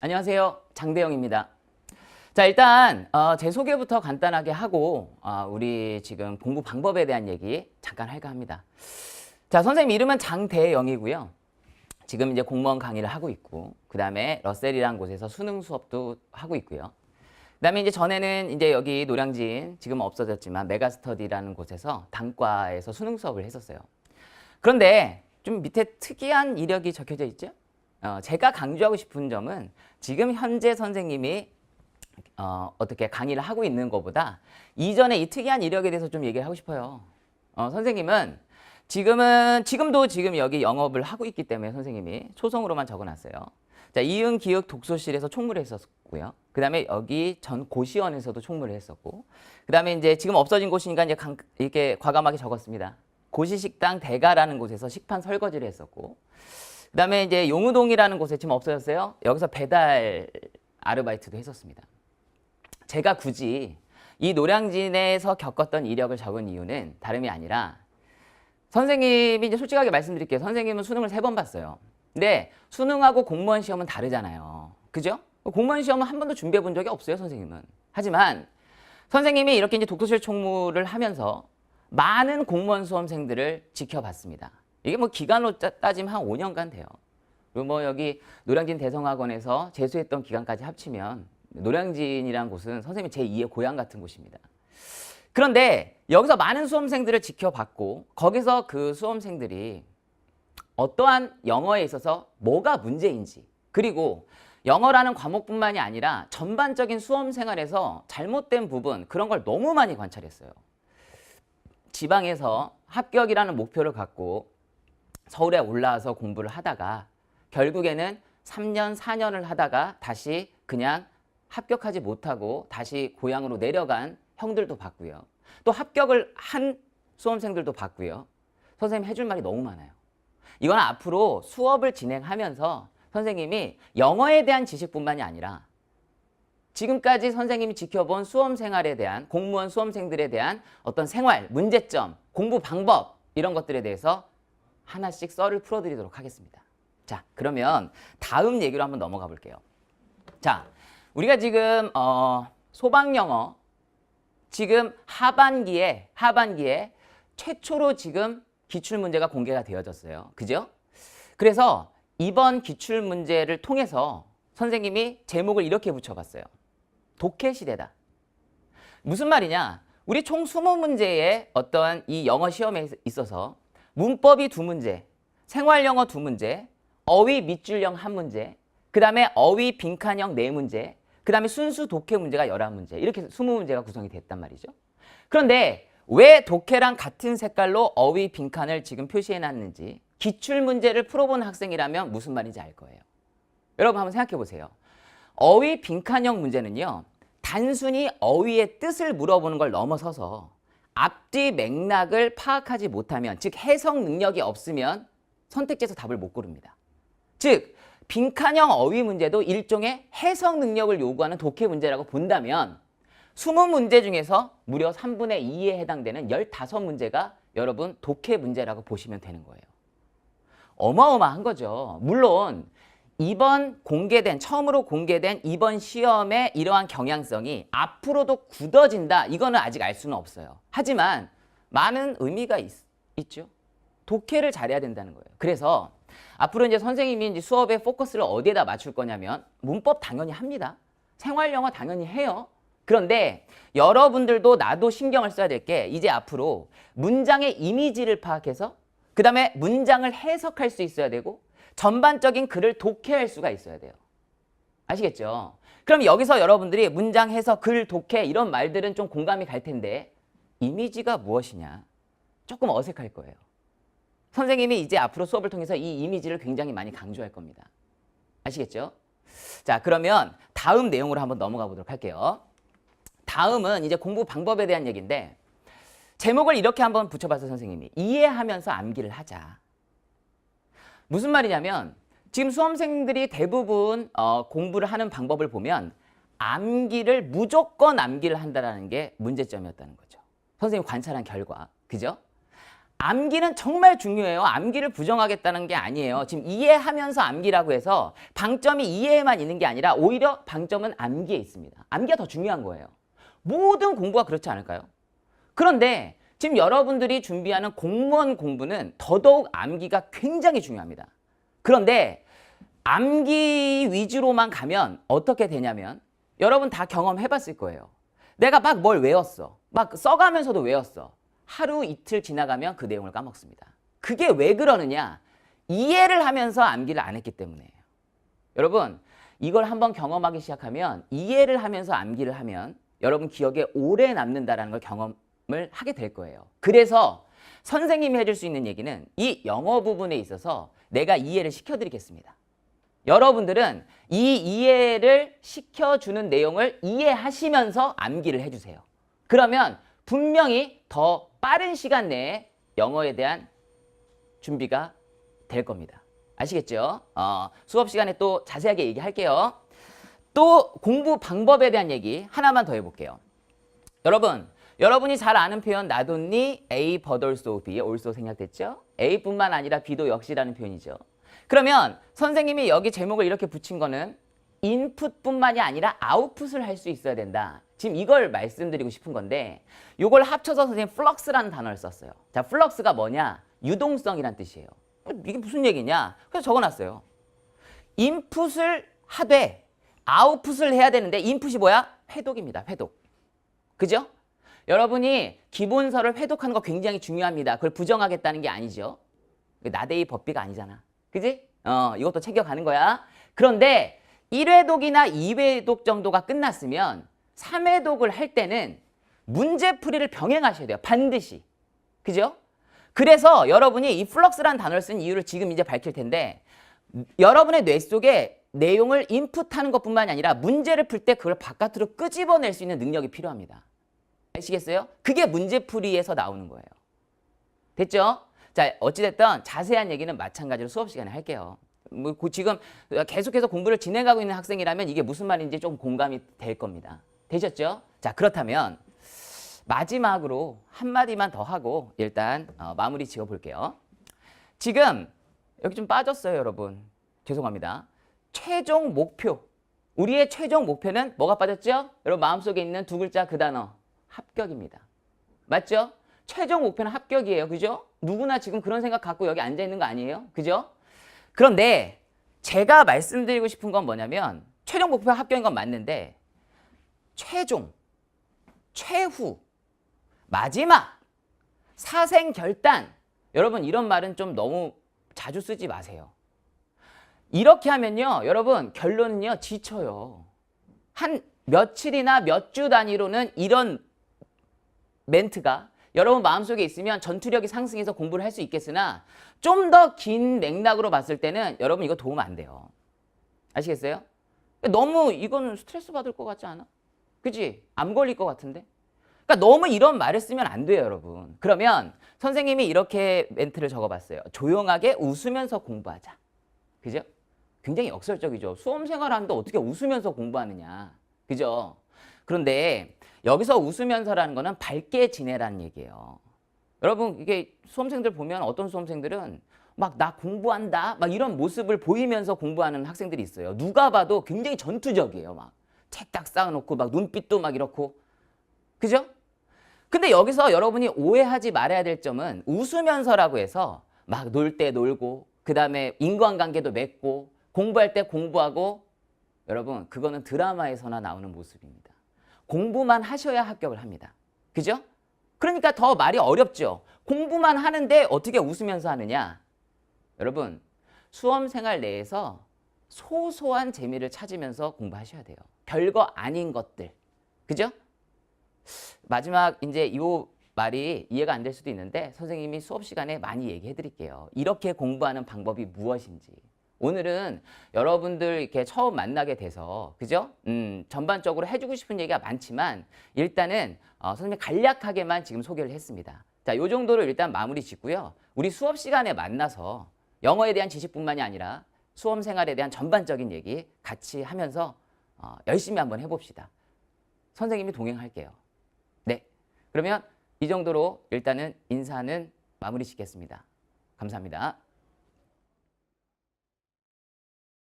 안녕하세요. 장대영입니다. 자, 일단 제 소개부터 간단하게 하고 우리 지금 공부 방법에 대한 얘기 잠깐 할까 합니다. 자, 선생님 이름은 장대영이고요. 지금 이제 공무원 강의를 하고 있고, 그 다음에 러셀이라는 곳에서 수능 수업도 하고 있고요. 그 다음에 이제 전에는 이제 여기 노량진, 지금 없어졌지만 메가스터디라는 곳에서 단과에서 수능 수업을 했었어요. 그런데 좀 밑에 특이한 이력이 적혀져 있죠? 제가 강조하고 싶은 점은 지금 현재 선생님이 어떻게 강의를 하고 있는 것보다 이전에 이 특이한 이력에 대해서 좀 얘기를 하고 싶어요. 선생님은 지금도 지금 여기 영업을 하고 있기 때문에 선생님이 초성으로만 적어놨어요. 자, 이응 기역 독서실에서 총무를 했었고요. 그 다음에 여기 전 고시원에서도 총무를 했었고, 그 다음에 이제 지금 없어진 곳이니까 이제 이렇게 과감하게 적었습니다. 고시식당 대가라는 곳에서 식판 설거지를 했었고, 그 다음에 이제 용우동이라는 곳에 지금 없어졌어요. 여기서 배달 아르바이트도 했었습니다. 제가 굳이 이 노량진에서 겪었던 이력을 적은 이유는 다름이 아니라 선생님이 이제 솔직하게 말씀드릴게요. 선생님은 수능을 3번 봤어요. 근데 수능하고 공무원 시험은 다르잖아요. 그죠? 공무원 시험은 한 번도 준비해 본 적이 없어요, 선생님은. 하지만 선생님이 이렇게 이제 독서실 총무를 하면서 많은 공무원 수험생들을 지켜봤습니다. 이게 뭐 기간으로 따지면 한 5년간 돼요. 그리고 뭐 여기 노량진 대성학원에서 재수했던 기간까지 합치면 노량진이라는 곳은 선생님 제2의 고향 같은 곳입니다. 그런데 여기서 많은 수험생들을 지켜봤고, 거기서 그 수험생들이 어떠한 영어에 있어서 뭐가 문제인지, 그리고 영어라는 과목뿐만이 아니라 전반적인 수험 생활에서 잘못된 부분, 그런 걸 너무 많이 관찰했어요. 지방에서 합격이라는 목표를 갖고 서울에 올라와서 공부를 하다가 결국에는 3년, 4년을 하다가 다시 그냥 합격하지 못하고 다시 고향으로 내려간 형들도 봤고요. 또 합격을 한 수험생들도 봤고요. 선생님 해줄 말이 너무 많아요. 이건 앞으로 수업을 진행하면서 선생님이 영어에 대한 지식뿐만이 아니라 지금까지 선생님이 지켜본 수험 생활에 대한, 공무원 수험생들에 대한 어떤 생활, 문제점, 공부 방법, 이런 것들에 대해서 하나씩 썰을 풀어드리도록 하겠습니다. 자, 그러면 다음 얘기로 한번 넘어가 볼게요. 자, 우리가 지금 소방영어 지금 하반기에 최초로 지금 기출문제가 공개가 되어졌어요. 그죠? 그래서 이번 기출문제를 통해서 선생님이 제목을 이렇게 붙여봤어요. 독해시대다. 무슨 말이냐? 우리 총 20문제의 어떠한 이 영어 시험에 있어서 문법이 2문제, 생활영어 2문제, 어휘 밑줄형 1문제, 그 다음에 어휘 빈칸형 4문제, 그 다음에 순수 독해 문제가 11문제, 이렇게 20문제가 구성이 됐단 말이죠. 그런데 왜 독해랑 같은 색깔로 어휘 빈칸을 지금 표시해놨는지 기출문제를 풀어본 학생이라면 무슨 말인지 알 거예요. 여러분 한번 생각해 보세요. 어휘 빈칸형 문제는요, 단순히 어휘의 뜻을 물어보는 걸 넘어서서 앞뒤 맥락을 파악하지 못하면, 즉 해석 능력이 없으면 선택지에서 답을 못 고릅니다. 즉 빈칸형 어휘 문제도 일종의 해석 능력을 요구하는 독해 문제라고 본다면 20문제 중에서 무려 3분의 2에 해당되는 15문제가 여러분 독해 문제라고 보시면 되는 거예요. 어마어마한 거죠. 물론 처음으로 공개된 이번 시험의 이러한 경향성이 앞으로도 굳어진다, 이거는 아직 알 수는 없어요. 하지만 많은 의미가 있죠. 독해를 잘해야 된다는 거예요. 그래서 앞으로 이제 선생님이 이제 수업의 포커스를 어디에다 맞출 거냐면 문법 당연히 합니다. 생활영어 당연히 해요. 그런데 여러분들도 나도 신경을 써야 될 게, 이제 앞으로 문장의 이미지를 파악해서 그 다음에 문장을 해석할 수 있어야 되고 전반적인 글을 독해할 수가 있어야 돼요. 아시겠죠? 그럼 여기서 여러분들이 문장 해석, 글 독해 이런 말들은 좀 공감이 갈 텐데 이미지가 무엇이냐? 조금 어색할 거예요. 선생님이 이제 앞으로 수업을 통해서 이 이미지를 굉장히 많이 강조할 겁니다. 아시겠죠? 자, 그러면 다음 내용으로 한번 넘어가 보도록 할게요. 다음은 이제 공부 방법에 대한 얘기인데, 제목을 이렇게 한번 붙여봤어요, 선생님이. 이해하면서 암기를 하자. 무슨 말이냐면 지금 수험생들이 대부분 공부를 하는 방법을 보면 무조건 암기를 한다는 게 문제점이었다는 거죠. 선생님이 관찰한 결과. 그죠? 암기는 정말 중요해요. 암기를 부정하겠다는 게 아니에요. 지금 이해하면서 암기라고 해서 방점이 이해에만 있는 게 아니라 오히려 방점은 암기에 있습니다. 암기가 더 중요한 거예요. 모든 공부가 그렇지 않을까요? 그런데 지금 여러분들이 준비하는 공무원 공부는 더더욱 암기가 굉장히 중요합니다. 그런데 암기 위주로만 가면 어떻게 되냐면 여러분 다 경험해봤을 거예요. 내가 막 뭘 외웠어. 막 써가면서도 외웠어. 하루 이틀 지나가면 그 내용을 까먹습니다. 그게 왜 그러느냐? 이해를 하면서 암기를 안 했기 때문이에요. 여러분 이걸 한번 경험하기 시작하면 이해를 하면서 암기를 하면 여러분 기억에 오래 남는다는 걸 경험을 하게 될 거예요. 그래서 선생님이 해줄 수 있는 얘기는 이 영어 부분에 있어서 내가 이해를 시켜드리겠습니다. 여러분들은 이 이해를 시켜주는 내용을 이해하시면서 암기를 해주세요. 그러면 분명히 더 빠른 시간 내에 영어에 대한 준비가 될 겁니다. 아시겠죠? 수업 시간에 또 자세하게 얘기할게요. 또 공부 방법에 대한 얘기 하나만 더 해볼게요. 여러분이 잘 아는 표현 not A but also B, also 생략됐죠? A뿐만 아니라 B도 역시라는 표현이죠. 그러면 선생님이 여기 제목을 이렇게 붙인 거는 인풋뿐만이 아니라 아웃풋을 할 수 있어야 된다. 지금 이걸 말씀드리고 싶은 건데 이걸 합쳐서 선생님 플럭스라는 단어를 썼어요. 자, 플럭스가 뭐냐? 유동성이란 뜻이에요. 이게 무슨 얘기냐? 그래서 적어놨어요. 인풋을 하되 아웃풋을 해야 되는데 인풋이 뭐야? 회독입니다. 회독. 그죠? 여러분이 기본서를 회독하는 거 굉장히 중요합니다. 그걸 부정하겠다는 게 아니죠. 나대이 법비가 아니잖아. 그지? 이것도 챙겨가는 거야. 그런데 1회독이나 2회독 정도가 끝났으면 3회독을 할 때는 문제풀이를 병행하셔야 돼요. 반드시. 그죠? 그래서 여러분이 이 플럭스라는 단어를 쓴 이유를 지금 이제 밝힐 텐데 여러분의 뇌 속에 내용을 인풋하는 것뿐만이 아니라 문제를 풀 때 그걸 바깥으로 끄집어낼 수 있는 능력이 필요합니다. 아시겠어요? 그게 문제풀이에서 나오는 거예요. 됐죠? 자, 어찌됐든 자세한 얘기는 마찬가지로 수업 시간에 할게요. 뭐 지금 계속해서 공부를 진행하고 있는 학생이라면 이게 무슨 말인지 좀 공감이 될 겁니다. 되셨죠? 자, 그렇다면 마지막으로 한마디만 더 하고 일단 마무리 지어볼게요. 지금 여기 좀 빠졌어요, 여러분. 죄송합니다. 최종 목표. 우리의 최종 목표는 뭐가 빠졌죠? 여러분 마음속에 있는 두 글자 그 단어. 합격입니다. 맞죠? 최종 목표는 합격이에요. 그죠? 누구나 지금 그런 생각 갖고 여기 앉아 있는 거 아니에요? 그죠? 그런데 제가 말씀드리고 싶은 건 뭐냐면 최종 목표가 합격인 건 맞는데 최종, 최후, 마지막, 사생결단 여러분 이런 말은 좀 너무 자주 쓰지 마세요. 이렇게 하면요. 여러분 결론은요. 지쳐요. 한 며칠이나 몇 주 단위로는 이런 멘트가 여러분 마음속에 있으면 전투력이 상승해서 공부를 할 수 있겠으나 좀 더 긴 맥락으로 봤을 때는 여러분 이거 도움 안 돼요. 아시겠어요? 너무 이거는 스트레스 받을 것 같지 않아? 그치? 암 걸릴 것 같은데? 그러니까 너무 이런 말을 쓰면 안 돼요, 여러분. 그러면 선생님이 이렇게 멘트를 적어봤어요. 조용하게 웃으면서 공부하자. 그죠? 굉장히 역설적이죠. 수험생활 하는데 어떻게 웃으면서 공부하느냐. 그죠? 그런데 여기서 웃으면서라는 거는 밝게 지내라는 얘기예요. 여러분 이게 수험생들 보면 어떤 수험생들은 막 나 공부한다 막 이런 모습을 보이면서 공부하는 학생들이 있어요. 누가 봐도 굉장히 전투적이에요. 막 책 딱 쌓아놓고 막 눈빛도 막 이렇고. 그죠? 근데 여기서 여러분이 오해하지 말아야 될 점은 웃으면서라고 해서 막 놀 때 놀고 그 다음에 인간관계도 맺고 공부할 때 공부하고 여러분 그거는 드라마에서나 나오는 모습입니다. 공부만 하셔야 합격을 합니다. 그죠? 그러니까 더 말이 어렵죠. 공부만 하는데 어떻게 웃으면서 하느냐? 여러분 수험생활 내에서 소소한 재미를 찾으면서 공부하셔야 돼요. 별거 아닌 것들. 그죠? 마지막 이제 이 말이 이해가 안 될 수도 있는데 선생님이 수업 시간에 많이 얘기해 드릴게요. 이렇게 공부하는 방법이 무엇인지. 오늘은 여러분들 이렇게 처음 만나게 돼서 그죠? 전반적으로 해주고 싶은 얘기가 많지만 일단은 선생님이 간략하게만 지금 소개를 했습니다. 자, 요 정도로 일단 마무리 짓고요. 우리 수업 시간에 만나서 영어에 대한 지식뿐만이 아니라 수험 생활에 대한 전반적인 얘기 같이 하면서 열심히 한번 해봅시다. 선생님이 동행할게요. 네, 그러면 이 정도로 일단은 인사는 마무리 짓겠습니다. 감사합니다.